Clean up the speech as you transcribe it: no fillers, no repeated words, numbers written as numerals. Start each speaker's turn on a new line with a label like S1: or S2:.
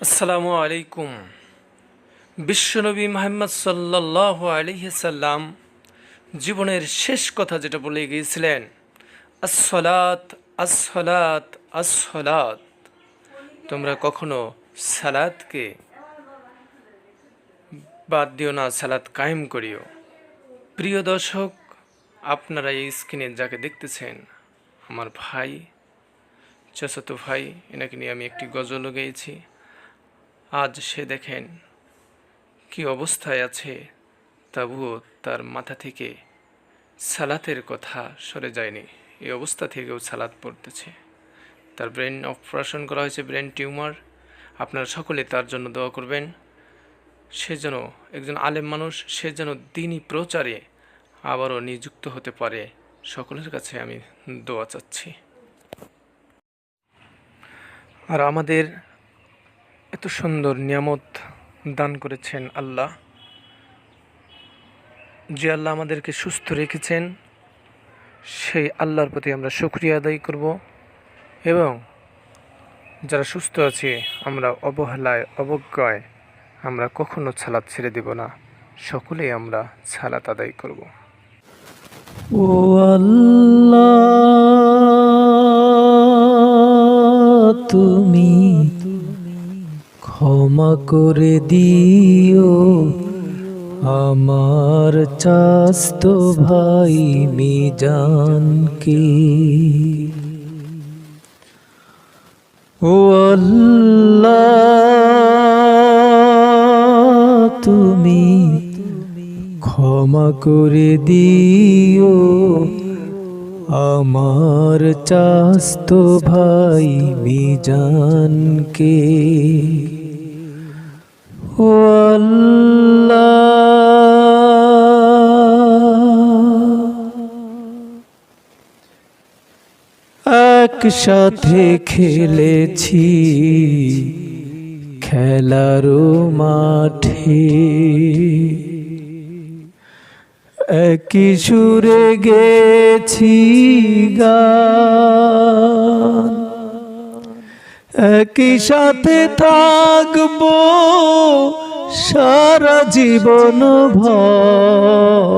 S1: আসসালামু আলাইকুম। বিশ্বনবী মুহাম্মদ সাল্লাল্লাহু আলাইহি সাল্লাম জীবনের শেষ কথা যেটা বলে গিয়েছিলেন, আসসালাত আসসালাত আসসালাত। তোমরা কখনো সালাতকে বাদ দিও না, সালাত কায়েম করিও। প্রিয় দর্শক, আপনারা এই স্ক্রিনে যাকে দেখতেছেন, আমার ভাই, চাচাতো ভাই, এনাকে নিয়ে আমি একটি গজলও গেয়েছি। আজ সে দেখেন কি অবস্থায় আছে, তবুও তার মাথা থেকে সালাতের কথা সরে যায়নি। এই অবস্থা থেকেও সালাত পড়তেছে। তার ব্রেন অপারেশন করা হয়েছে, ব্রেন টিউমার। আপনারা সকলে তার জন্য দোয়া করবেন। সে যেন একজন আলেম মানুষ, সে যেন দ্বীনি প্রচারে আবারও নিযুক্ত হতে পারে। সকলের কাছে আমি দোয়া চাচ্ছি। আর আমাদের এত সুন্দর নিয়ামত দান করেছেন আল্লাহ, যে আল্লাহ আমাদেরকে সুস্থ রেখেছেন, সেই আল্লাহর প্রতি আমরা শুকরিয়া আদায় করব। এবং যারা সুস্থ আছে, আমরা অবহেলায় অবজ্ঞায় আমরা কখনো সালাত ছেড়ে দেব না। সকলেই আমরা সালাত আদায় করব।
S2: ও আল্লাহ, তুমি ক্ষমা করে দিও আমার চাস্তো ভাই মিজানকে। ও আল্লাহ, তুমি ক্ষমা করে দিও আমার চাস্তো ভাই মিজানকে। ও আল্লাহ, একসাথে খেলেছি খেলারও মাঠে, একই সুরে গেছি গান, একই সাথে থাকবো সারা জীবন ভর।